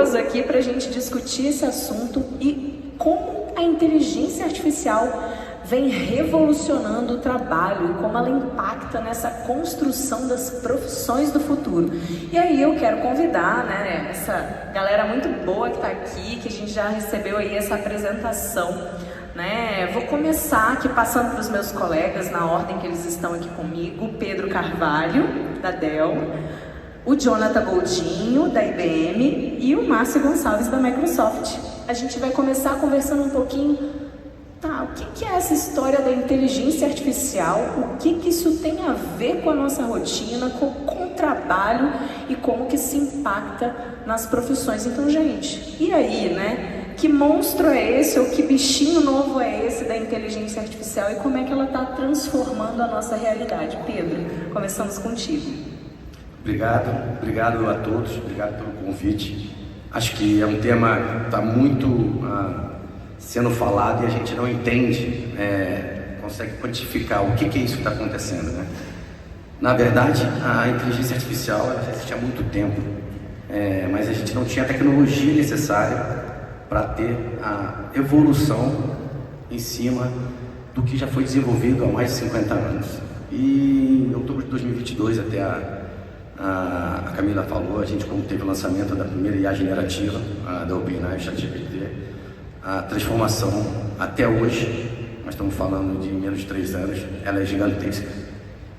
curioso aqui para a gente discutir esse assunto e como a inteligência artificial vem revolucionando o trabalho e como ela impacta nessa construção das profissões do futuro. E aí eu quero convidar, né, essa galera muito boa que está aqui, que a gente já recebeu aí essa apresentação, né? Vou começar aqui passando para os meus colegas na ordem que eles estão aqui comigo: o Pedro Carvalho, da Dell, o Jonathan Goldinho, da IBM, e o Márcio Gonçalves, da Microsoft. A gente vai começar conversando um pouquinho. Tá, o que é essa história da inteligência artificial? O que isso tem a ver com a nossa rotina, com o trabalho e como que se impacta nas profissões? Então, gente, e aí, né? Que monstro é esse ou que bichinho novo é esse da inteligência artificial e como é que ela está transformando a nossa realidade? Pedro, começamos contigo. Obrigado a todos, obrigado pelo convite. Acho que é um tema que está muito sendo falado e a gente não entende, consegue quantificar o que é isso que está acontecendo, né? Na verdade, a inteligência artificial ela já existe há muito tempo, mas a gente não tinha a tecnologia necessária para ter a evolução em cima do que já foi desenvolvido há mais de 50 anos. E em outubro de 2022, até a Camila falou, a gente, como teve o lançamento da primeira IA generativa, da OpenAI, ChatGPT, a transformação até hoje, nós estamos falando de menos de 3 anos, ela é gigantesca.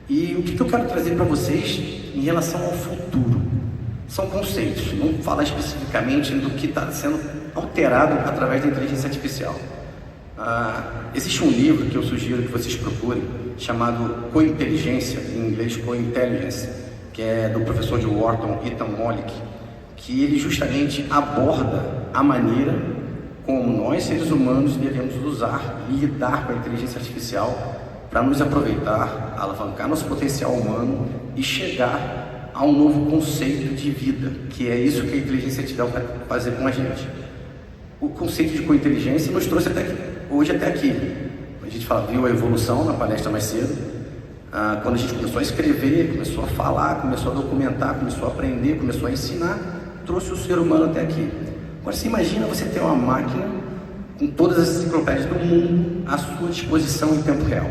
E o que eu quero trazer para vocês em relação ao futuro? São conceitos, não falar especificamente do que está sendo alterado através da inteligência artificial. Existe um livro que eu sugiro que vocês procurem, chamado Cointeligência, em inglês Cointelligence, que é do professor de Wharton, Ethan Mollick, que ele justamente aborda a maneira como nós, seres humanos, devemos usar e lidar com a inteligência artificial para nos aproveitar, alavancar nosso potencial humano e chegar a um novo conceito de vida, que é isso que a inteligência artificial vai fazer com a gente. O conceito de cointeligência nos trouxe hoje até aqui. A gente viu a evolução na palestra mais cedo, quando a gente começou a escrever, começou a falar, começou a documentar, começou a aprender, começou a ensinar, trouxe o ser humano até aqui. Agora, você imagina você ter uma máquina com todas as enciclopédias do mundo à sua disposição em tempo real.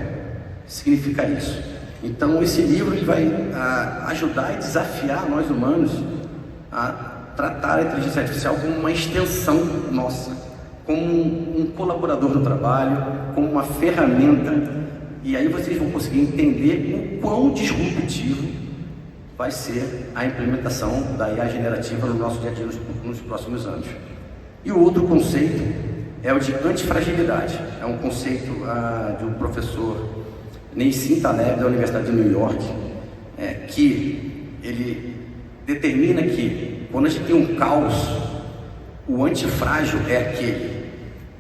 Significa isso. Então, esse livro ele vai ajudar e desafiar nós humanos a tratar a inteligência artificial como uma extensão nossa, como um colaborador do trabalho, como uma ferramenta. E aí vocês vão conseguir entender o quão disruptivo vai ser a implementação da IA generativa no nosso dia a dia nos próximos anos. E o outro conceito é o de antifragilidade. É um conceito de um professor, Nassim Taleb, da Universidade de New York, que ele determina que quando a gente tem um caos, o antifrágil é aquele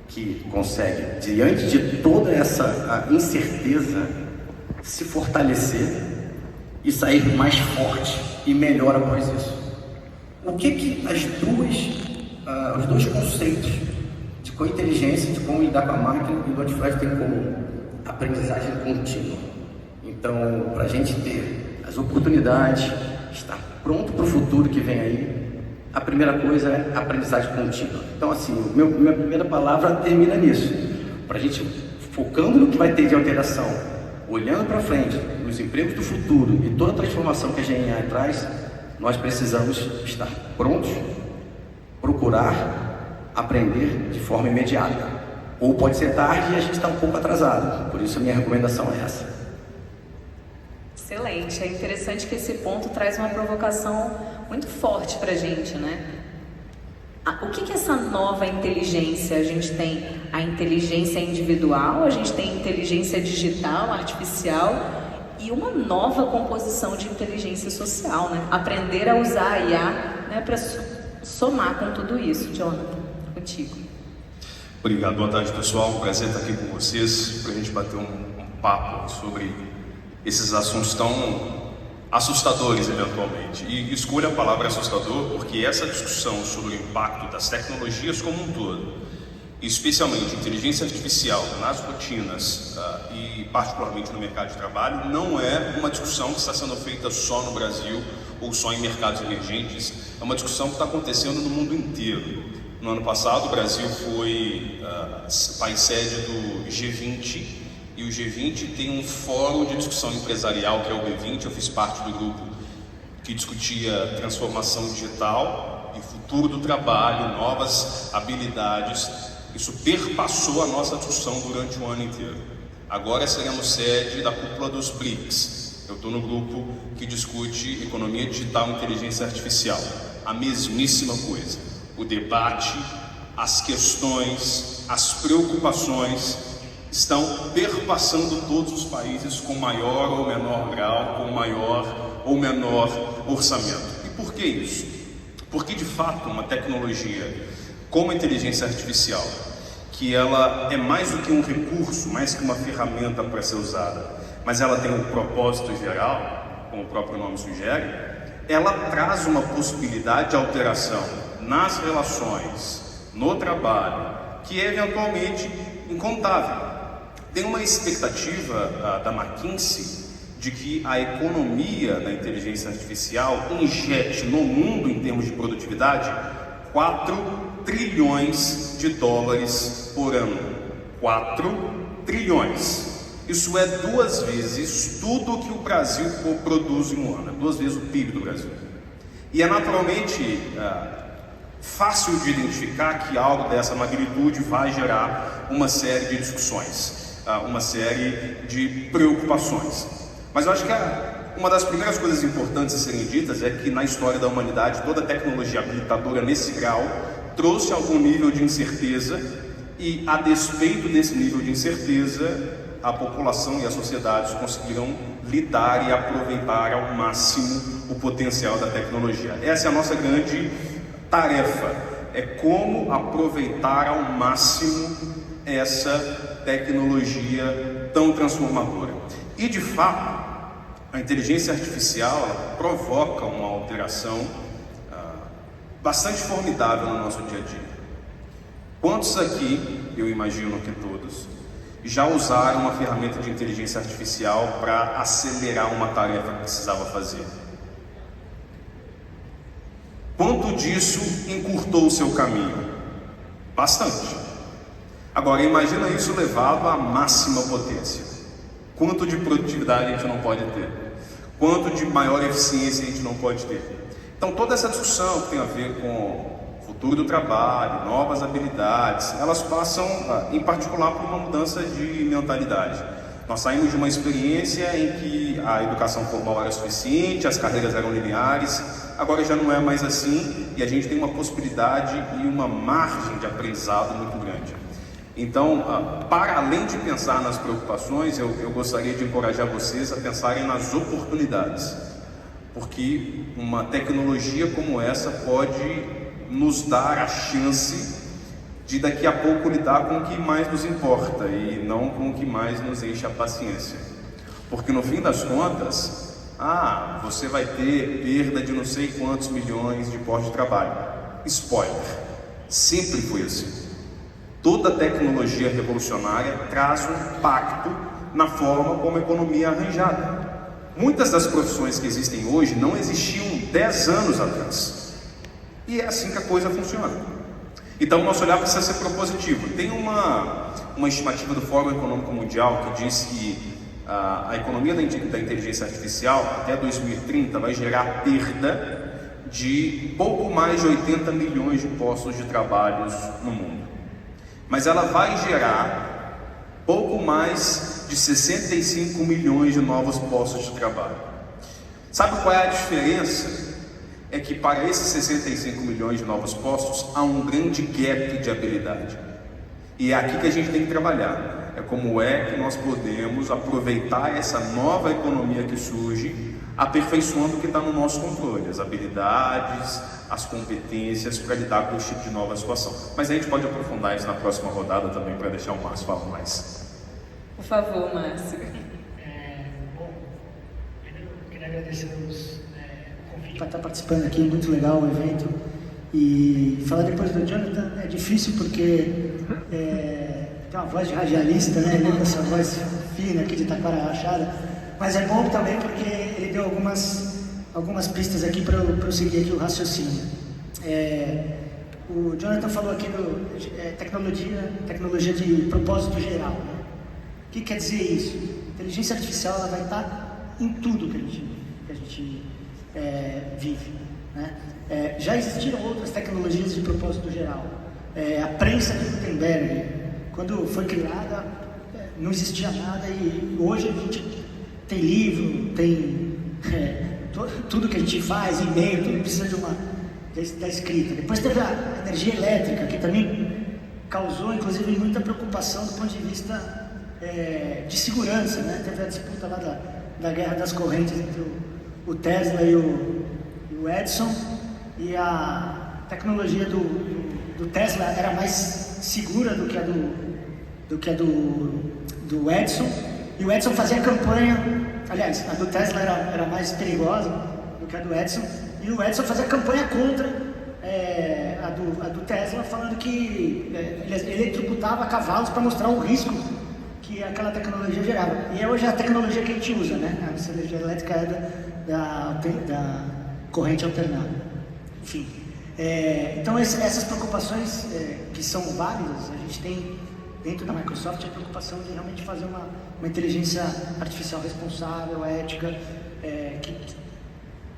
que consegue, diante de toda essa incerteza, se fortalecer e sair mais forte e melhor após isso. O que os dois conceitos de cointeligência, de como lidar com a máquina e do antifrágil têm em comum? Aprendizagem contínua. Então, para a gente ter as oportunidades, estar pronto para o futuro que vem aí, a primeira coisa é aprendizagem contínua. Então, assim, minha primeira palavra termina nisso. Para a gente, focando no que vai ter de alteração, olhando para frente, nos empregos do futuro e toda a transformação que a GenAI traz, nós precisamos estar prontos, procurar aprender de forma imediata. Ou pode ser tarde e a gente está um pouco atrasado. Por isso a minha recomendação é essa. Excelente. É interessante que esse ponto traz uma provocação muito forte para a gente, né? O que é essa nova inteligência? A gente tem a inteligência individual, a gente tem a inteligência digital, artificial e uma nova composição de inteligência social, né? Aprender a usar a IA, né, para somar com tudo isso. Jonathan, contigo. Obrigado, boa tarde pessoal, um prazer estar aqui com vocês para a gente bater um papo sobre esses assuntos tão assustadores eventualmente. E escolho a palavra assustador porque essa discussão sobre o impacto das tecnologias como um todo, especialmente inteligência artificial nas rotinas e particularmente no mercado de trabalho, não é uma discussão que está sendo feita só no Brasil ou só em mercados emergentes, é uma discussão que está acontecendo no mundo inteiro. No ano passado, o Brasil foi país sede do G20, e o G20 tem um fórum de discussão empresarial, que é o B20. Eu fiz parte do grupo que discutia transformação digital e futuro do trabalho, novas habilidades. Isso perpassou a nossa discussão durante o ano inteiro. Agora seremos sede da cúpula dos BRICS. Eu estou no grupo que discute economia digital e inteligência artificial. A mesmíssima coisa. O debate, as questões, as preocupações estão perpassando todos os países com maior ou menor grau, com maior ou menor orçamento. E por que isso? Porque de fato uma tecnologia como a inteligência artificial, que ela é mais do que um recurso, mais que uma ferramenta para ser usada, mas ela tem um propósito geral, como o próprio nome sugere, ela traz uma possibilidade de alteração nas relações, no trabalho, que é eventualmente incontável. Tem uma expectativa da McKinsey de que a economia da inteligência artificial injete no mundo, em termos de produtividade, 4 trilhões de dólares por ano. 4 trilhões. Isso é 2 vezes tudo que o Brasil produz em um ano, é 2 vezes o PIB do Brasil. E é naturalmente fácil de identificar que algo dessa magnitude vai gerar uma série de discussões, uma série de preocupações. Mas eu acho que uma das primeiras coisas importantes a serem ditas é que na história da humanidade toda tecnologia habilitadora nesse grau trouxe algum nível de incerteza, e a despeito desse nível de incerteza, a população e as sociedades conseguiram lidar e aproveitar ao máximo o potencial da tecnologia. Essa é a nossa grande tarefa, é como aproveitar ao máximo essa tecnologia tão transformadora. E de fato, a inteligência artificial ela provoca uma alteração bastante formidável no nosso dia a dia. Quantos aqui, eu imagino que todos, já usaram uma ferramenta de inteligência artificial para acelerar uma tarefa que precisava fazer? Quanto disso encurtou o seu caminho? Bastante. Agora, imagina isso levado à máxima potência. Quanto de produtividade a gente não pode ter? Quanto de maior eficiência a gente não pode ter? Então, toda essa discussão que tem a ver com o futuro do trabalho, novas habilidades, elas passam, em particular, por uma mudança de mentalidade. Nós saímos de uma experiência em que a educação formal era suficiente, as carreiras eram lineares, agora já não é mais assim, e a gente tem uma possibilidade e uma margem de aprendizado muito grande. Então, para além de pensar nas preocupações, eu gostaria de encorajar vocês a pensarem nas oportunidades, porque uma tecnologia como essa pode nos dar a chance de daqui a pouco lidar com o que mais nos importa e não com o que mais nos enche a paciência. Porque no fim das contas, você vai ter perda de não sei quantos milhões de postos de trabalho. Spoiler, sempre foi assim. Toda tecnologia revolucionária traz um impacto na forma como a economia é arranjada. Muitas das profissões que existem hoje não existiam 10 anos atrás. E é assim que a coisa funciona. Então, o nosso olhar precisa ser propositivo. Tem uma estimativa do Fórum Econômico Mundial que diz que a economia da inteligência artificial, até 2030, vai gerar perda de pouco mais de 80 milhões de postos de trabalho no mundo. Mas ela vai gerar pouco mais de 65 milhões de novos postos de trabalho. Sabe qual é a diferença? É que para esses 65 milhões de novos postos há um grande gap de habilidade. E é aqui que a gente tem que trabalhar. É como é que nós podemos aproveitar essa nova economia que surge, aperfeiçoando o que está no nosso controle, as habilidades, as competências para lidar com esse tipo de nova situação. Mas a gente pode aprofundar isso na próxima rodada também, para deixar o Márcio falar mais. Por favor, Márcio. Bom, primeiro eu queria agradecer o convite para estar participando aqui, muito legal o evento. E falar depois do Jonathan é difícil porque tem uma voz de radialista, né? Ele com essa voz fina aqui de Taquara Rachada. Mas é bom também porque ele deu algumas algumas pistas aqui para eu seguir aqui o raciocínio. O Jonathan falou aqui tecnologia de propósito geral, né? O que quer dizer isso? A inteligência artificial ela vai estar em tudo que a gente vive, né? Já existiram outras tecnologias de propósito geral. A prensa de Gutenberg, quando foi criada, não existia nada, e hoje a gente tem livro, tem tudo que a gente faz, e-mail, tudo precisa da escrita. Depois teve a energia elétrica, que também causou, inclusive, muita preocupação do ponto de vista de segurança, né? Teve a disputa lá da guerra das correntes entre o Tesla e o Edison, e a tecnologia do Tesla era mais segura do que a do Edison, e o Edison fazia campanha, aliás, a do Tesla era mais perigosa do que a do Edison, e o Edison fazia campanha contra a do Tesla, falando que ele eletrocutava cavalos para mostrar o risco que aquela tecnologia gerava. E é hoje a tecnologia que a gente usa, né? A energia elétrica da corrente alternada. Enfim, então essas preocupações que são válidas, a gente tem dentro da Microsoft a preocupação de realmente fazer uma inteligência artificial responsável, ética, que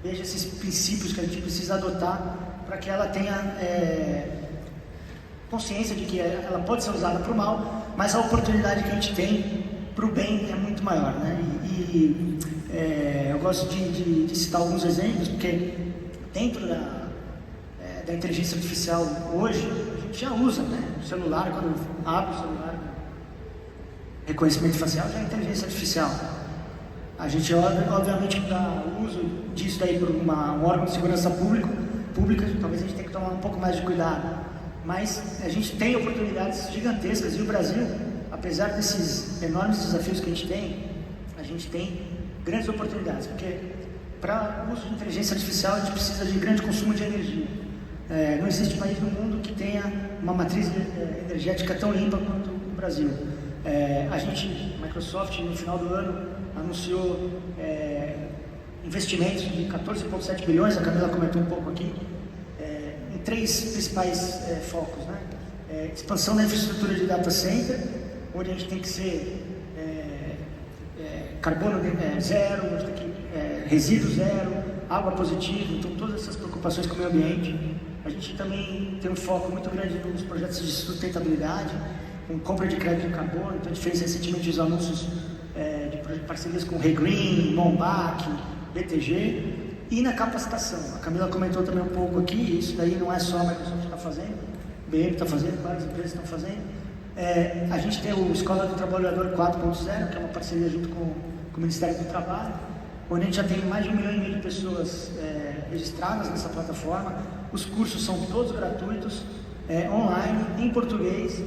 veja esses princípios que a gente precisa adotar para que ela tenha consciência de que ela pode ser usada para o mal, mas a oportunidade que a gente tem para o bem é muito maior, né? Eu gosto de citar alguns exemplos, porque dentro da inteligência artificial hoje, a gente já usa, né? O celular, quando abre o celular, reconhecimento facial já é inteligência artificial. A gente, obviamente, dá uso disso daí por um órgão de segurança pública, talvez a gente tenha que tomar um pouco mais de cuidado. Mas a gente tem oportunidades gigantescas, e o Brasil, apesar desses enormes desafios que a gente tem grandes oportunidades, porque para o uso de inteligência artificial a gente precisa de grande consumo de energia. Não existe país no mundo que tenha uma matriz energética tão limpa quanto o Brasil. A Microsoft, no final do ano, anunciou investimentos de 14,7 bilhões, a Camila comentou um pouco aqui, em 3 principais focos, né? Expansão da infraestrutura de data center, onde a gente tem que ser carbono zero, onde tem que resíduo zero, água positiva, então todas essas preocupações com o meio ambiente. A gente também tem um foco muito grande nos projetos de sustentabilidade, com compra de crédito de carbono. Então a gente fez recentemente os anúncios de parcerias com Regreen, Mombac, BTG, e na capacitação. A Camila comentou também um pouco aqui, isso daí não é só a Microsoft que está fazendo, o BM está fazendo, várias empresas estão fazendo. A gente tem o Escola do Trabalhador 4.0, que é uma parceria junto com o Ministério do Trabalho, onde a gente já tem mais de 1,5 milhão de pessoas registradas nessa plataforma. Os cursos são todos gratuitos, online, em português,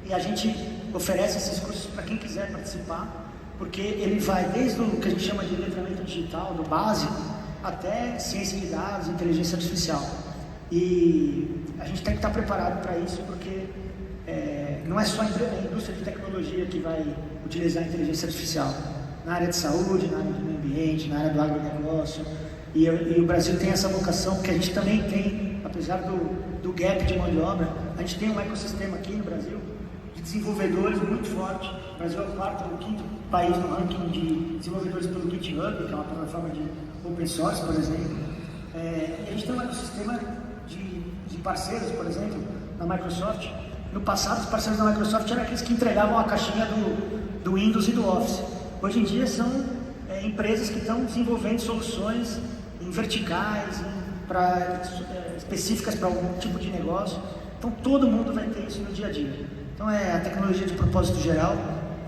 e a gente oferece esses cursos para quem quiser participar, porque ele vai desde o que a gente chama de letramento digital, do básico, até ciência de dados, inteligência artificial. E a gente tem que estar preparado para isso, porque não é só a indústria de tecnologia que vai utilizar a inteligência artificial. Na área de saúde, na área do meio ambiente, na área do agronegócio. E o Brasil tem essa vocação, porque a gente também tem, apesar do gap de mão de obra, a gente tem um ecossistema aqui no Brasil de desenvolvedores muito forte. O Brasil é o 4º ou 5º país no ranking de desenvolvedores pelo GitHub, que é uma plataforma de open source, por exemplo. E a gente tem um ecossistema de parceiros, por exemplo, na Microsoft. No passado, os parceiros da Microsoft eram aqueles que entregavam a caixinha do Windows e do Office. Hoje em dia são empresas que estão desenvolvendo soluções em verticais, específicas para algum tipo de negócio. Então todo mundo vai ter isso no dia a dia. Então a tecnologia de propósito geral,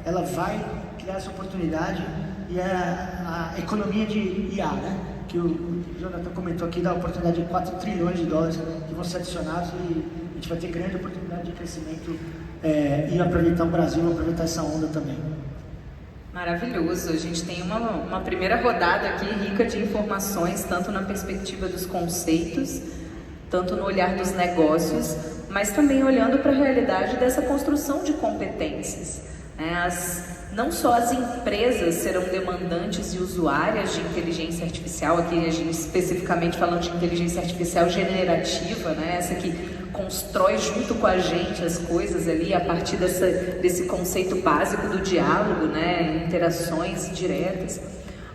ela vai criar essa oportunidade, e a economia de IA, né? Que o Jonathan comentou aqui, dá a oportunidade de 4 trilhões de dólares que vão ser adicionados, e a gente vai ter grande oportunidade de crescimento e aproveitar o Brasil, aproveitar essa onda também. Maravilhoso, a gente tem uma primeira rodada aqui rica de informações, tanto na perspectiva dos conceitos, tanto no olhar dos negócios, mas também olhando para a realidade dessa construção de competências. Não só as empresas serão demandantes e usuárias de inteligência artificial, aqui a gente especificamente falando de inteligência artificial generativa, essa que constrói junto com a gente as coisas ali a partir desse conceito básico do diálogo, interações diretas,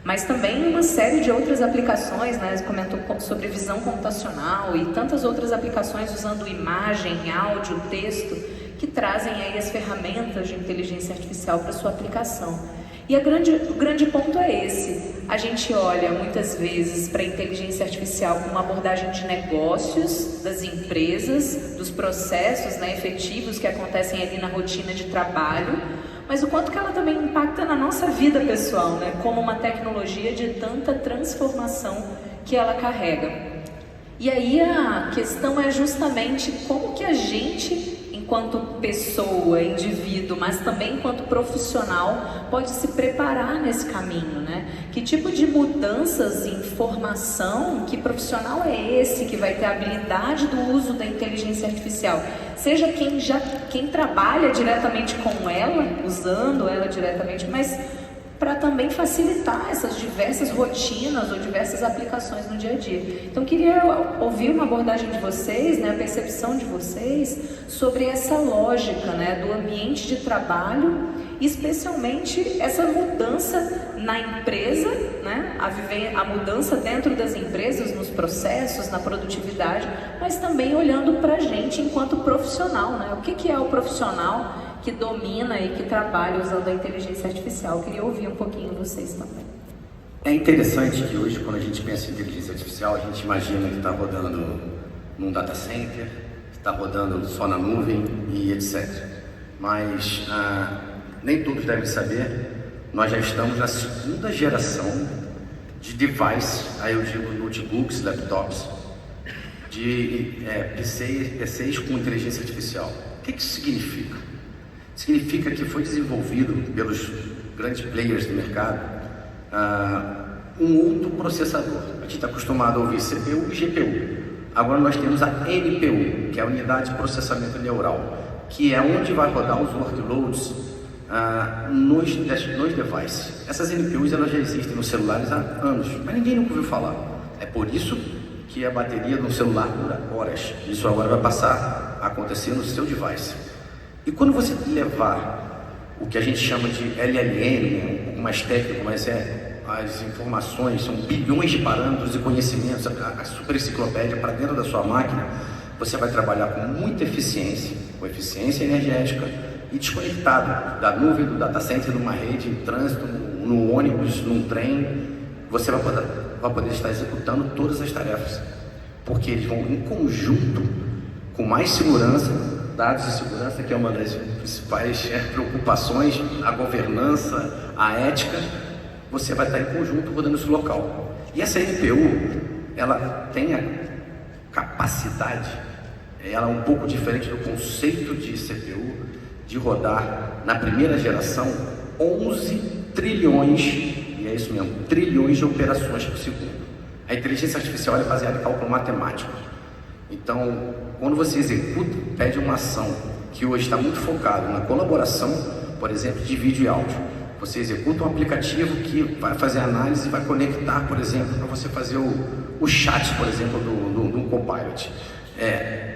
mas também uma série de outras aplicações, você comentou sobre visão computacional e tantas outras aplicações usando imagem, áudio, texto, que trazem aí as ferramentas de inteligência artificial para sua aplicação. E o grande ponto é esse. A gente olha muitas vezes para a inteligência artificial com uma abordagem de negócios das empresas, dos processos efetivos que acontecem ali na rotina de trabalho, mas o quanto que ela também impacta na nossa vida pessoal, como uma tecnologia de tanta transformação que ela carrega. E aí a questão é justamente como que a gente, enquanto pessoa, indivíduo, mas também enquanto profissional, pode se preparar nesse caminho, Que tipo de mudanças em formação, que profissional é esse que vai ter a habilidade do uso da inteligência artificial? Seja quem trabalha diretamente com ela, usando ela diretamente, mas para também facilitar essas diversas rotinas ou diversas aplicações no dia a dia. Então, queria ouvir uma abordagem de vocês, a percepção de vocês sobre essa lógica, do ambiente de trabalho, especialmente essa mudança na empresa, a mudança dentro das empresas, nos processos, na produtividade, mas também olhando para a gente enquanto profissional, O que é o profissional que domina e que trabalha usando a inteligência artificial? Eu queria ouvir um pouquinho vocês também. É interessante que hoje, quando a gente pensa em inteligência artificial, a gente imagina que está rodando num data center, que está rodando só na nuvem e etc. Mas nem todos devem saber, nós já estamos na segunda geração de device, aí eu digo notebooks, laptops, de PCs com inteligência artificial. O que isso significa? Significa que foi desenvolvido pelos grandes players do mercado um outro processador. A gente está acostumado a ouvir CPU e GPU. Agora nós temos a NPU, que é a Unidade de Processamento Neural, que é onde vai rodar os workloads nos devices. Essas NPUs elas já existem nos celulares há anos, mas ninguém nunca ouviu falar. É por isso que a bateria do celular dura horas. Isso agora vai passar a acontecer no seu device. E quando você levar o que a gente chama de LLM, um pouco mais técnico, mas as informações, são bilhões de parâmetros e conhecimentos, a super enciclopédia para dentro da sua máquina, você vai trabalhar com muita eficiência, com eficiência energética e desconectado da nuvem, do data center, de uma rede, em trânsito, no ônibus, num trem, você vai poder estar executando todas as tarefas, porque eles vão em conjunto, com mais segurança, dados de segurança, que é uma das principais preocupações, a governança, a ética, você vai estar em conjunto rodando esse local. E essa NPU, ela tem a capacidade, ela é um pouco diferente do conceito de CPU, de rodar, na primeira geração, 11 trilhões, e é isso mesmo, trilhões de operações por segundo. A inteligência artificial é baseada em cálculo matemático. Então, quando você executa, pede uma ação que hoje está muito focado na colaboração, por exemplo, de vídeo e áudio. Você executa um aplicativo que vai fazer análise e vai conectar, por exemplo, para você fazer o chat, por exemplo, do Copilot.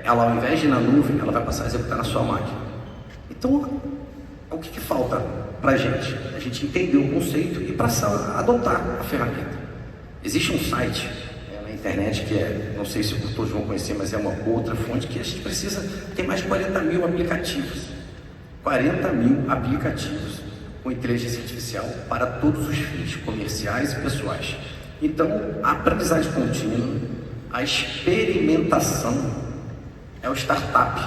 Ela, ao invés de ir na nuvem, ela vai passar a executar na sua máquina. Então, o que falta para a gente? A gente entender o conceito e passar a adotar a ferramenta. Existe um site na internet que não sei se todos vão conhecer, mas é uma outra fonte, que a gente precisa ter mais de 40 mil aplicativos. 40 mil aplicativos com inteligência artificial para todos os fins comerciais e pessoais. Então, a aprendizagem contínua, a experimentação é o startup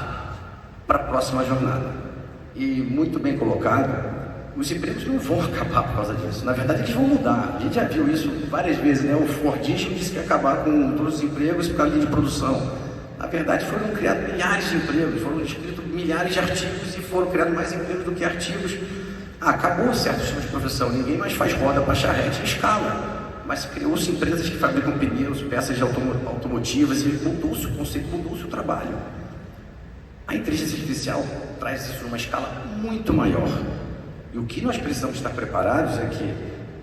para a próxima jornada. E muito bem colocado, os empregos não vão acabar por causa disso. Na verdade, eles vão mudar. A gente já viu isso várias vezes, O Fordismo disse que ia acabar com todos os empregos por causa de produção. Na verdade, foram criados milhares de empregos, foram escritos milhares de artigos e foram criados mais empregos do que artigos. Acabou certos tipos de profissão, ninguém mais faz roda para charrete em escala, mas criou-se empresas que fabricam pneus, peças de automotivas, e mudou-se o conceito, mudou-se o trabalho. A inteligência artificial traz isso numa escala muito maior. E o que nós precisamos estar preparados é que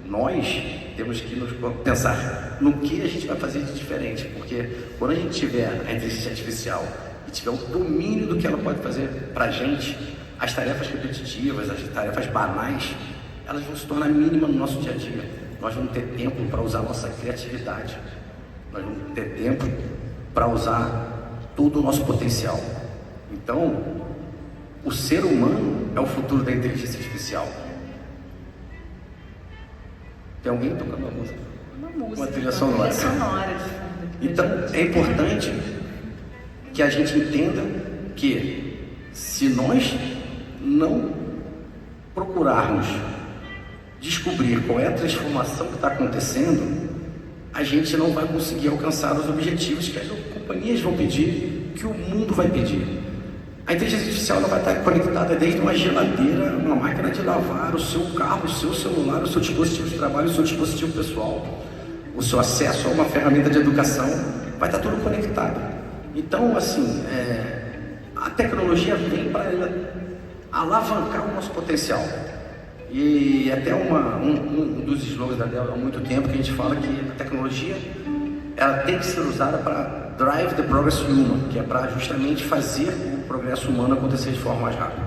nós temos que pensar no que a gente vai fazer de diferente, porque quando a gente tiver a inteligência artificial e tiver o domínio do que ela pode fazer para a gente, as tarefas repetitivas, as tarefas banais, elas vão se tornar mínimas no nosso dia a dia. Nós vamos ter tempo para usar nossa criatividade, nós vamos ter tempo para usar todo o nosso potencial. Então, o ser humano é o futuro da inteligência artificial. Tem alguém tocando uma música? Uma trilha sonora. De fundo. Então, é importante que a gente entenda que se nós não procurarmos descobrir qual é a transformação que está acontecendo, a gente não vai conseguir alcançar os objetivos que as companhias vão pedir, que o mundo vai pedir. A inteligência artificial ela vai estar conectada desde uma geladeira, uma máquina de lavar, o seu carro, o seu celular, o seu dispositivo de trabalho, o seu dispositivo pessoal, o seu acesso a uma ferramenta de educação, vai estar tudo conectado. Então, assim, a tecnologia vem para alavancar o nosso potencial. E até um dos slogans da Dell há muito tempo que a gente fala que a tecnologia ela tem que ser usada para drive the progress human, que é para justamente fazer o progresso humano acontecer de forma mais rápida.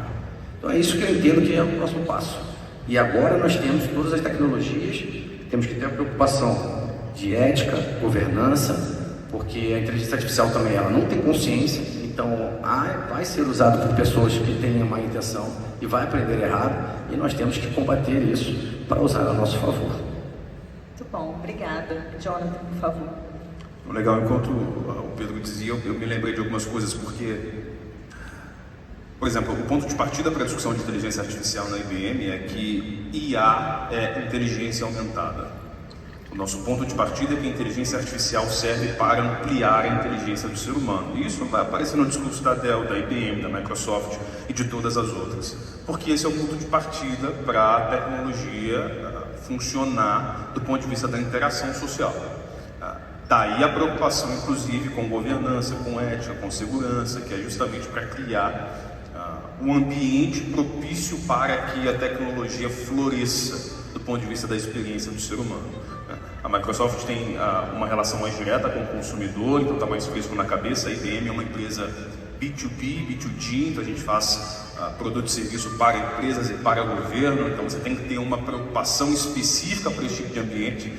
Então é isso que eu entendo que é o próximo passo. E agora nós temos todas as tecnologias, temos que ter a preocupação de ética, governança, porque a inteligência artificial também ela não tem consciência, então vai ser usado por pessoas que têm má intenção e vai aprender errado, e nós temos que combater isso para usar a nosso favor. Muito bom, obrigada. Jonathan, por favor. Legal, enquanto o Pedro dizia, eu me lembrei de algumas coisas, porque, por exemplo, o ponto de partida para a discussão de inteligência artificial na IBM é que IA é inteligência aumentada. O nosso ponto de partida é que a inteligência artificial serve para ampliar a inteligência do ser humano. E isso vai aparecer no discurso da Dell, da IBM, da Microsoft e de todas as outras. Porque esse é o ponto de partida para a tecnologia funcionar do ponto de vista da interação social. Daí a preocupação, inclusive, com governança, com ética, com segurança, que é justamente para criar um ambiente propício para que a tecnologia floresça do ponto de vista da experiência do ser humano. A Microsoft tem uma relação mais direta com o consumidor, então está mais fresco na cabeça. A IBM é uma empresa B2B, B2G, então a gente faz produto e serviço para empresas e para governo, então você tem que ter uma preocupação específica para esse tipo de ambiente.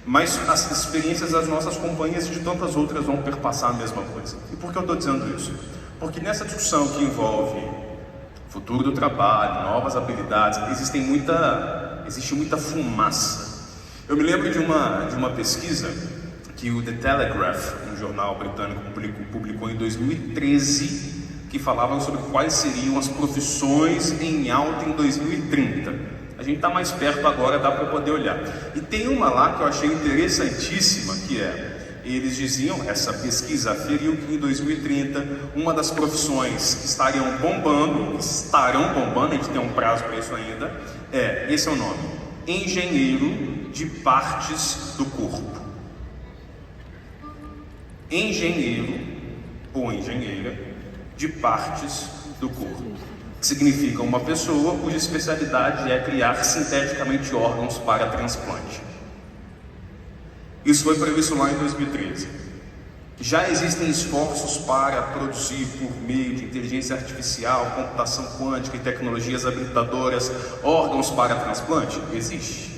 Mas as experiências das nossas companhias e de tantas outras vão perpassar a mesma coisa. E por que eu estou dizendo isso? Porque nessa discussão que envolve futuro do trabalho, novas habilidades, existe muita fumaça. Eu me lembro de uma pesquisa que o The Telegraph, um jornal britânico, publicou em 2013, que falava sobre quais seriam as profissões em alta em 2030. A gente está mais perto agora, dá para poder olhar. E tem uma lá que eu achei interessantíssima, que eles diziam, essa pesquisa aferiu que em 2030, uma das profissões que estarão bombando, a gente tem um prazo para isso ainda, esse é o nome, engenheiro de partes do corpo. Engenheiro ou engenheira de partes do corpo. Significa uma pessoa cuja especialidade é criar sinteticamente órgãos para transplante. Isso foi previsto lá em 2013. Já existem esforços para produzir, por meio de inteligência artificial, computação quântica e tecnologias habilitadoras, órgãos para transplante? Existe.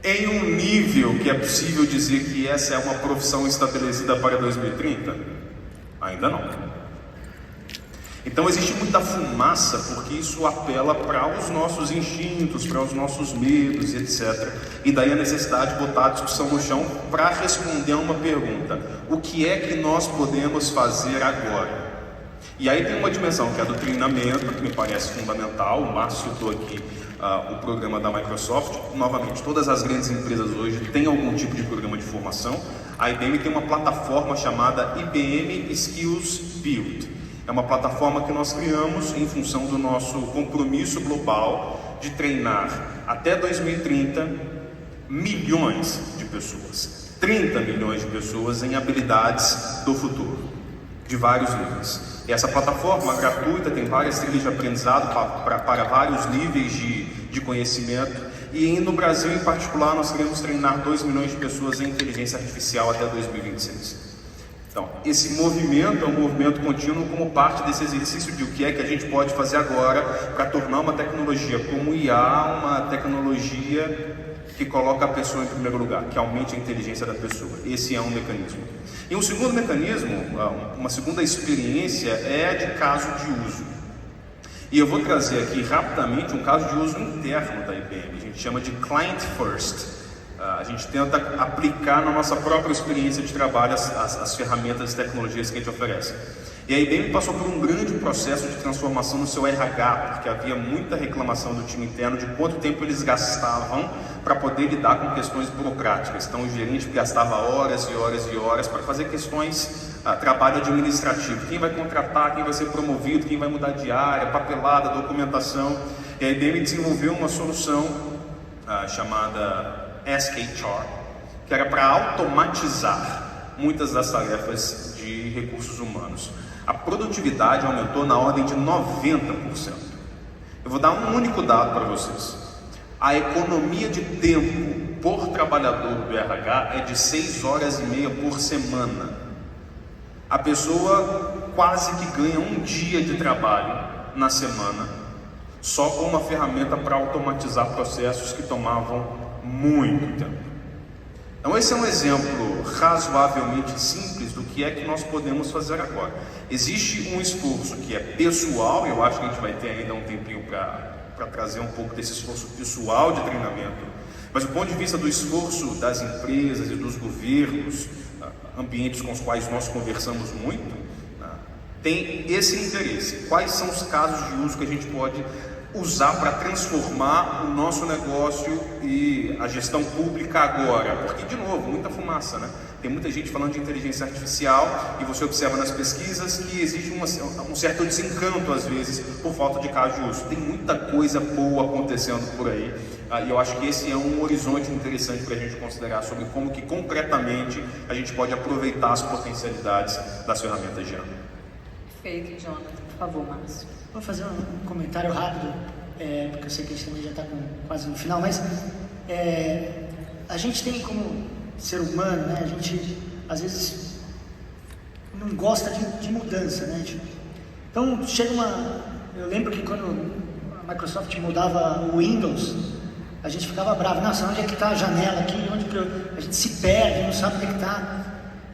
Em um nível que é possível dizer que essa é uma profissão estabelecida para 2030? Ainda não. Então existe muita fumaça, porque isso apela para os nossos instintos, para os nossos medos, etc. E daí a necessidade de botar a discussão no chão para responder a uma pergunta: o que é que nós podemos fazer agora? E aí tem uma dimensão que é a do treinamento, que me parece fundamental. O Márcio citou aqui o programa da Microsoft. Novamente, todas as grandes empresas hoje têm algum tipo de programa de formação. A IBM tem uma plataforma chamada IBM Skills Build. É uma plataforma que nós criamos em função do nosso compromisso global de treinar até 2030 milhões de pessoas, 30 milhões de pessoas em habilidades do futuro. de vários níveis. E essa plataforma gratuita tem várias trilhas de aprendizado para vários níveis de conhecimento. E no Brasil, em particular, nós queremos treinar 2 milhões de pessoas em inteligência artificial até 2026. Então, esse movimento é um movimento contínuo como parte desse exercício de o que é que a gente pode fazer agora para tornar uma tecnologia como o IA uma tecnologia que coloca a pessoa em primeiro lugar, que aumente a inteligência da pessoa. Esse é um mecanismo. E um segundo mecanismo, uma segunda experiência é de caso de uso. E eu vou trazer aqui rapidamente um caso de uso interno da IBM. A gente chama de Client First. A gente tenta aplicar na nossa própria experiência de trabalho as ferramentas e tecnologias que a gente oferece. E a IBM passou por um grande processo de transformação no seu RH, porque havia muita reclamação do time interno de quanto tempo eles gastavam para poder lidar com questões burocráticas. Então o gerente gastava horas e horas e horas para fazer questões, trabalho administrativo. Quem vai contratar, quem vai ser promovido, quem vai mudar de área, papelada, documentação. E a IBM desenvolveu uma solução chamada SHR, que era para automatizar muitas das tarefas de recursos humanos. A produtividade aumentou na ordem de 90%. Eu vou dar um único dado para vocês. A economia de tempo por trabalhador do RH é de 6 horas e meia por semana. A pessoa quase que ganha um dia de trabalho na semana, só com uma ferramenta para automatizar processos que tomavam muito tempo. Então esse é um exemplo razoavelmente simples do que é que nós podemos fazer agora. Existe um esforço que é pessoal, e eu acho que a gente vai ter ainda um tempinho para trazer um pouco desse esforço pessoal de treinamento, mas do ponto de vista do esforço das empresas e dos governos, ambientes com os quais nós conversamos muito, tem esse interesse. Quais são os casos de uso que a gente pode usar para transformar o nosso negócio e a gestão pública agora? Porque, de novo, muita fumaça, né? Tem muita gente falando de inteligência artificial e você observa nas pesquisas que existe um certo desencanto, às vezes, por falta de caso de uso. Tem muita coisa boa acontecendo por aí, e eu acho que esse é um horizonte interessante para a gente considerar sobre como que, concretamente, a gente pode aproveitar as potencialidades das ferramentas de IA. Perfeito, Jonathan. Por favor, Márcio. Vou fazer um comentário rápido, porque eu sei que a gente também já está quase no final, mas a gente tem como ser humano, né, a gente às vezes não gosta de mudança, né? Então chega eu lembro que quando a Microsoft mudava o Windows, a gente ficava bravo, nossa, onde é que está a janela aqui, a gente se perde, não sabe onde é que está,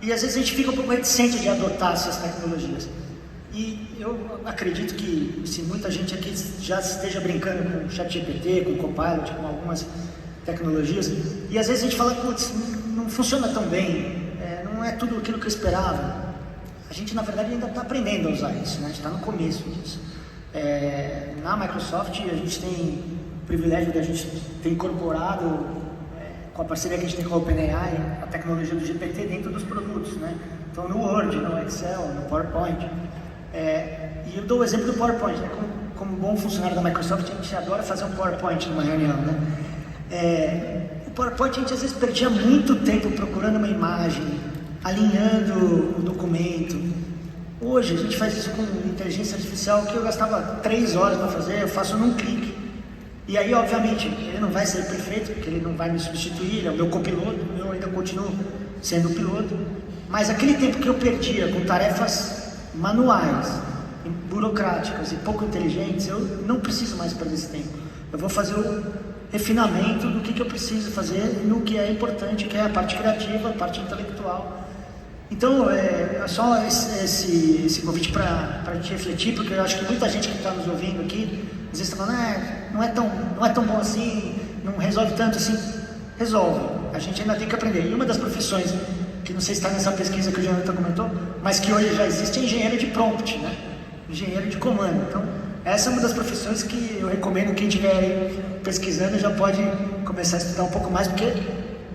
e às vezes a gente fica um pouco reticente de adotar essas tecnologias. E eu acredito que se muita gente aqui já esteja brincando com o ChatGPT, com o Copilot, com algumas tecnologias, e às vezes a gente fala, putz, não funciona tão bem, não é tudo aquilo que eu esperava. A gente, na verdade, ainda está aprendendo a usar isso, né? A gente está no começo disso. Na Microsoft, a gente tem o privilégio de a gente ter incorporado, com a parceria que a gente tem com a OpenAI, a tecnologia do GPT dentro dos produtos, né? Então, no Word, no Excel, no PowerPoint. E eu dou o exemplo do PowerPoint, né? Como bom funcionário da Microsoft, a gente adora fazer um PowerPoint numa reunião, né? O PowerPoint a gente às vezes perdia muito tempo procurando uma imagem, alinhando o documento. Hoje a gente faz isso com inteligência artificial, que eu gastava 3 horas para fazer, eu faço num clique. E aí, obviamente, ele não vai ser perfeito, porque ele não vai me substituir, ele é o meu copiloto, eu ainda continuo sendo o piloto. Mas aquele tempo que eu perdia com tarefas manuais, burocráticas e pouco inteligentes, eu não preciso mais perder esse tempo. Eu vou fazer o refinamento do que eu preciso fazer no que é importante, que é a parte criativa, a parte intelectual. Então, é só esse convite para a gente refletir, porque eu acho que muita gente que está nos ouvindo aqui, às vezes está falando, não é tão bom assim, não resolve tanto assim. Resolve, a gente ainda tem que aprender. E uma das profissões que não sei se está nessa pesquisa que o Jonathan comentou, mas que hoje já existe, é engenheiro de prompt, né? Engenheiro de comando. Então, essa é uma das profissões que eu recomendo quem estiver aí pesquisando já pode começar a estudar um pouco mais, porque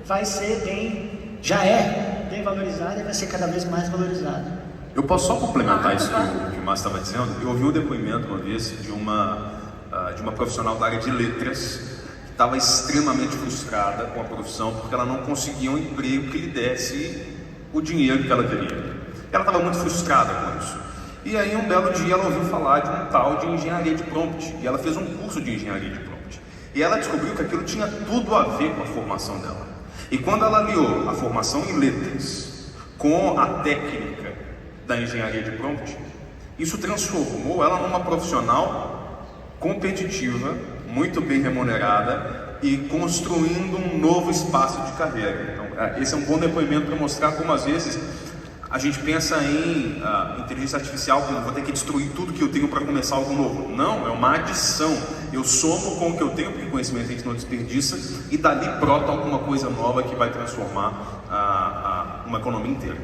vai ser já é bem valorizada e vai ser cada vez mais valorizada. Eu posso só complementar isso que o Márcio estava dizendo? Eu ouvi um depoimento uma vez de uma profissional da área de letras que estava extremamente frustrada com a profissão porque ela não conseguia um emprego que lhe desse o dinheiro que ela queria. Ela estava muito frustrada com isso. E aí, um belo dia, ela ouviu falar de um tal de engenharia de prompt, e ela fez um curso de engenharia de prompt. E ela descobriu que aquilo tinha tudo a ver com a formação dela. E quando ela aliou a formação em letras com a técnica da engenharia de prompt, isso transformou ela numa profissional competitiva, muito bem remunerada e construindo um novo espaço de carreira. Então, esse é um bom depoimento para mostrar como às vezes a gente pensa em inteligência artificial como vou ter que destruir tudo que eu tenho para começar algo novo. Não, é uma adição. Eu somo com o que eu tenho, porque conhecimento a gente não desperdiça, e dali brota alguma coisa nova que vai transformar uma economia inteira.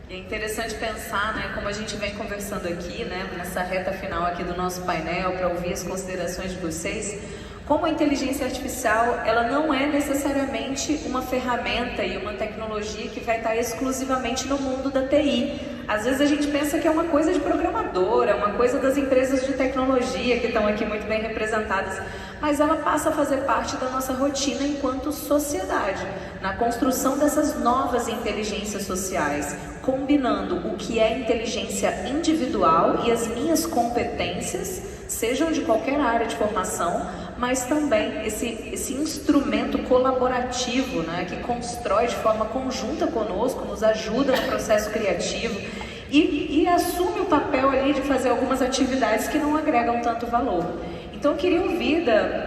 É interessante pensar, né, como a gente vem conversando aqui, né, nessa reta final aqui do nosso painel, para ouvir as considerações de vocês, como a inteligência artificial, ela não é necessariamente uma ferramenta e uma tecnologia que vai estar exclusivamente no mundo da TI. Às vezes a gente pensa que é uma coisa de programador, é uma coisa das empresas de tecnologia que estão aqui muito bem representadas, mas ela passa a fazer parte da nossa rotina enquanto sociedade, na construção dessas novas inteligências sociais, combinando o que é inteligência individual e as minhas competências, sejam de qualquer área de formação, mas também esse instrumento colaborativo, né, que constrói de forma conjunta conosco, nos ajuda no processo criativo e assume o papel ali de fazer algumas atividades que não agregam tanto valor. Então eu queria ouvir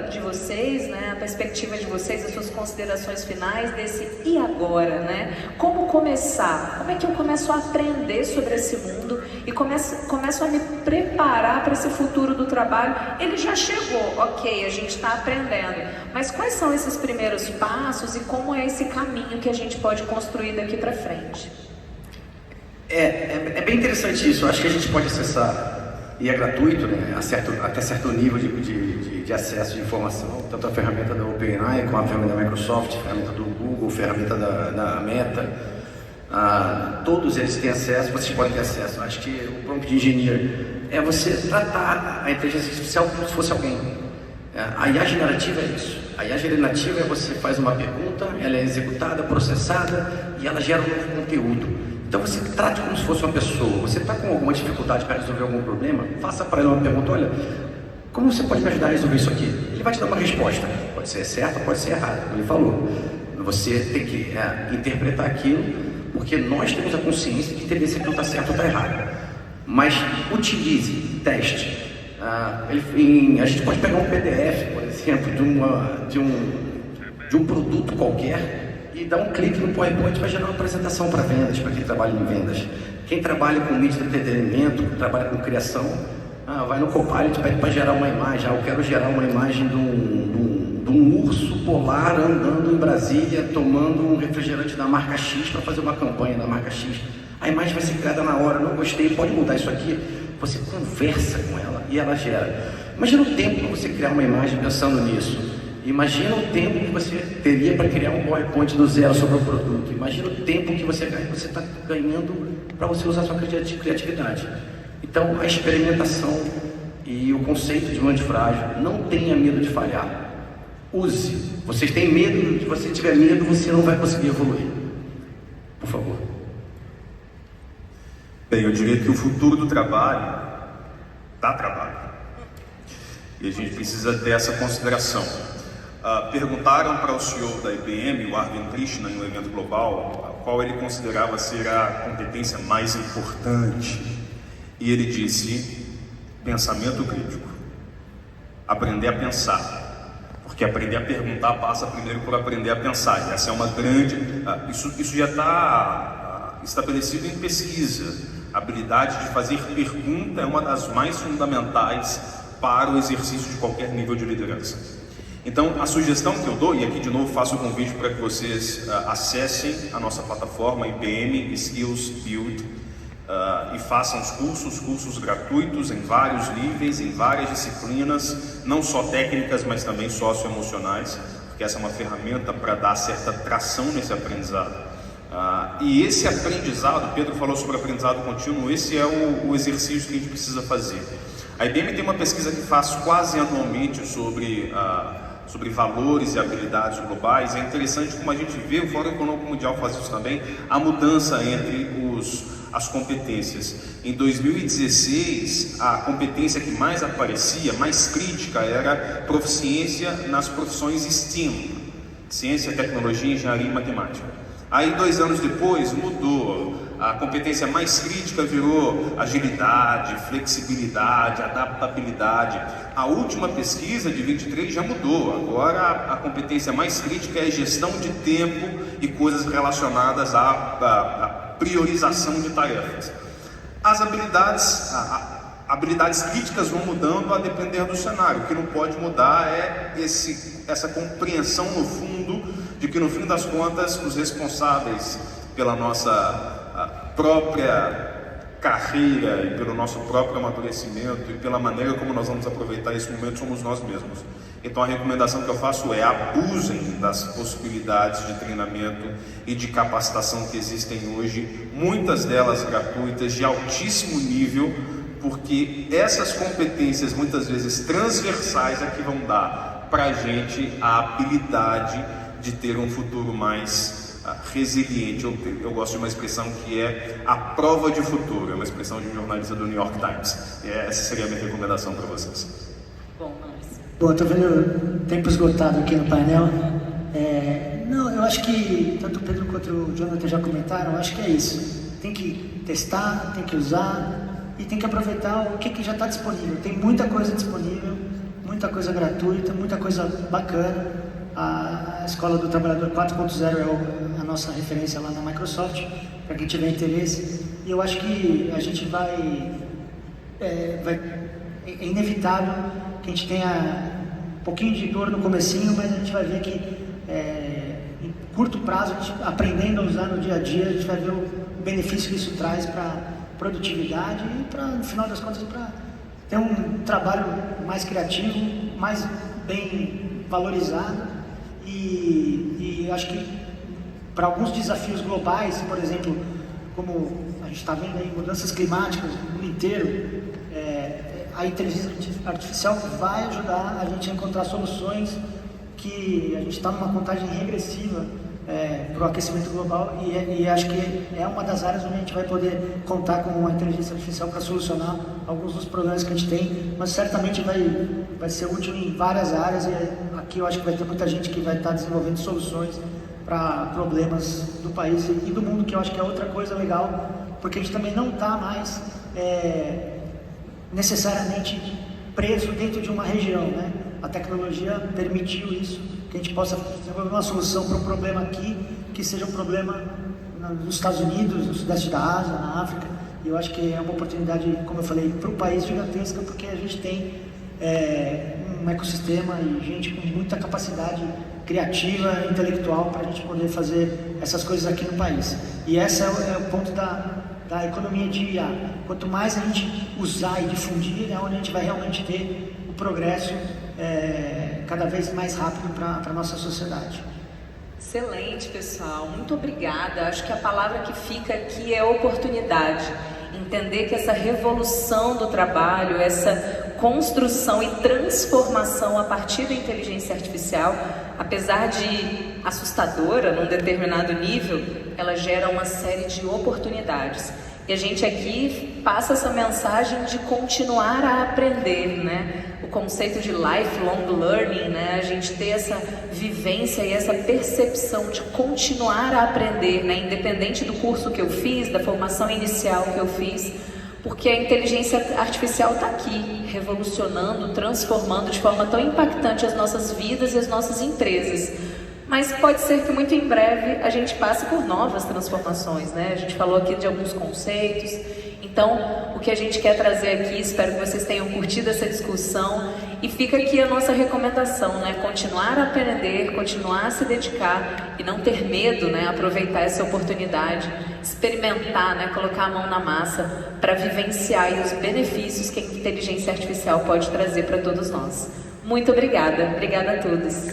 de vocês, né, a perspectiva de vocês, as suas considerações finais desse e agora, né? Como começar? Como é que eu começo a aprender sobre esse mundo e começo a me preparar para esse futuro do trabalho? Ele já chegou, ok, a gente está aprendendo, mas quais são esses primeiros passos e como é esse caminho que a gente pode construir daqui para frente? É bem interessante isso. Eu acho que a gente pode acessar, e é gratuito, né, até certo nível de acesso de informação, tanto a ferramenta da OpenAI, como a ferramenta da Microsoft, a ferramenta do Google, a ferramenta da Meta, todos eles têm acesso, vocês podem ter acesso. Eu acho que o prompt engineer é você tratar a inteligência artificial como se fosse alguém. A IA generativa é isso. A IA generativa é você faz uma pergunta, ela é executada, processada e ela gera um novo conteúdo. Então você trate como se fosse uma pessoa. Você está com alguma dificuldade para resolver algum problema, faça para ele uma pergunta: olha, como você pode me ajudar a resolver isso aqui? Ele vai te dar uma resposta. Pode ser certa, pode ser errada, como ele falou. Você tem que interpretar aquilo, porque nós temos a consciência de entender se aquilo está certo ou está errado. Mas utilize, teste. A gente pode pegar um PDF, por exemplo, de um produto qualquer e dar um clique no PowerPoint para gerar uma apresentação para vendas, para quem trabalha em vendas. Quem trabalha com mídia de entretenimento, trabalha com criação, vai no Copilot, pede para gerar uma imagem. Eu quero gerar uma imagem de um urso polar andando em Brasília, tomando um refrigerante da marca X para fazer uma campanha da marca X. A imagem vai ser criada na hora. Não gostei, pode mudar isso aqui. Você conversa com ela e ela gera. Imagina o tempo para você criar uma imagem pensando nisso. Imagina o tempo que você teria para criar um PowerPoint do zero sobre o produto. Imagina o tempo que você está ganhando para você usar a sua criatividade. Então, a experimentação e o conceito de mente frágil, não tenha medo de falhar. Use. Vocês têm medo, se você tiver medo, você não vai conseguir evoluir. Por favor. Bem, eu diria que o futuro do trabalho dá trabalho. E a gente precisa ter essa consideração. Perguntaram para o CEO da IBM, o Arvind Krishna, em um evento global, qual ele considerava ser a competência mais importante. E ele disse: pensamento crítico. Aprender a pensar. Porque aprender a perguntar passa primeiro por aprender a pensar. E essa é uma grande... Isso já está estabelecido em pesquisa. A habilidade de fazer pergunta é uma das mais fundamentais para o exercício de qualquer nível de liderança. Então, a sugestão que eu dou, e aqui de novo faço o convite para que vocês acessem a nossa plataforma IBM Skills Build e façam os cursos gratuitos em vários níveis, em várias disciplinas, não só técnicas, mas também socioemocionais, porque essa é uma ferramenta para dar certa tração nesse aprendizado. E esse aprendizado, Pedro falou sobre aprendizado contínuo, esse é o exercício que a gente precisa fazer. A IBM tem uma pesquisa que faz quase anualmente sobre valores e habilidades globais. É interessante como a gente vê, o Fórum Econômico Mundial faz isso também, a mudança entre as competências. Em 2016, a competência que mais aparecia, mais crítica, era proficiência nas profissões STEAM, ciência, tecnologia, engenharia e matemática. Aí 2 anos depois mudou, a competência mais crítica virou agilidade, flexibilidade, adaptabilidade. A última pesquisa de 23 já mudou, agora a competência mais crítica é gestão de tempo e coisas relacionadas à priorização de tarefas. As habilidades críticas vão mudando a depender do cenário. O que não pode mudar é essa compreensão no fundo de que, no fim das contas, os responsáveis pela nossa própria carreira e pelo nosso próprio amadurecimento e pela maneira como nós vamos aproveitar esse momento somos nós mesmos. Então a recomendação que eu faço é: abusem das possibilidades de treinamento e de capacitação que existem hoje, muitas delas gratuitas, de altíssimo nível, porque essas competências, muitas vezes transversais, é que vão dar para a gente a habilidade de ter um futuro mais resiliente. Eu gosto de uma expressão que é a prova de futuro, é uma expressão de um jornalista do New York Times. E essa seria a minha recomendação para vocês. Bom, estou vendo o tempo esgotado aqui no painel. Não, eu acho que tanto o Pedro quanto o Jonathan já comentaram, eu acho que é isso. Tem que testar, tem que usar e tem que aproveitar o que já está disponível. Tem muita coisa disponível, muita coisa gratuita, muita coisa bacana. A Escola do Trabalhador 4.0 é a nossa referência lá na Microsoft, para quem tiver interesse. E eu acho que a gente é inevitável que a gente tenha um pouquinho de dor no comecinho, mas a gente vai ver que em curto prazo, a gente, aprendendo a usar no dia a dia, a gente vai ver o benefício que isso traz para produtividade e, no final das contas, para ter um trabalho mais criativo, mais bem valorizado. E acho que para alguns desafios globais, por exemplo, como a gente está vendo aí, mudanças climáticas no mundo inteiro, a inteligência artificial vai ajudar a gente a encontrar soluções que a gente está numa contagem regressiva para o aquecimento global e acho que é uma das áreas onde a gente vai poder contar com a inteligência artificial para solucionar alguns dos problemas que a gente tem, mas certamente vai ser útil em várias áreas e aqui eu acho que vai ter muita gente que vai estar desenvolvendo soluções para problemas do país e do mundo, que eu acho que é outra coisa legal, porque a gente também não está mais necessariamente preso dentro de uma região, né? A tecnologia permitiu isso, que a gente possa desenvolver uma solução para um problema aqui, que seja um problema nos Estados Unidos, no sudeste da Ásia, na África. E eu acho que é uma oportunidade, como eu falei, para o país gigantesca, porque a gente tem um ecossistema e gente com muita capacidade criativa, intelectual, para a gente poder fazer essas coisas aqui no país. E esse é o ponto da economia de IA. Quanto mais a gente usar e difundir, é onde a gente vai realmente ter o progresso cada vez mais rápido para a nossa sociedade. Excelente, pessoal. Muito obrigada. Acho que a palavra que fica aqui é oportunidade. Entender que essa revolução do trabalho, essa construção e transformação a partir da inteligência artificial, apesar de assustadora num determinado nível, ela gera uma série de oportunidades. E a gente aqui passa essa mensagem de continuar a aprender, né? O conceito de lifelong learning, né? A gente ter essa vivência e essa percepção de continuar a aprender, né? Independente do curso que eu fiz, da formação inicial que eu fiz, porque a inteligência artificial está aqui, revolucionando, transformando de forma tão impactante as nossas vidas e as nossas empresas. Mas pode ser que muito em breve a gente passe por novas transformações, né? A gente falou aqui de alguns conceitos. Então, o que a gente quer trazer aqui, espero que vocês tenham curtido essa discussão. E fica aqui a nossa recomendação, né? Continuar a aprender, continuar a se dedicar e não ter medo, né? Aproveitar essa oportunidade, experimentar, né? Colocar a mão na massa para vivenciar aí os benefícios que a inteligência artificial pode trazer para todos nós. Muito obrigada. Obrigada a todos.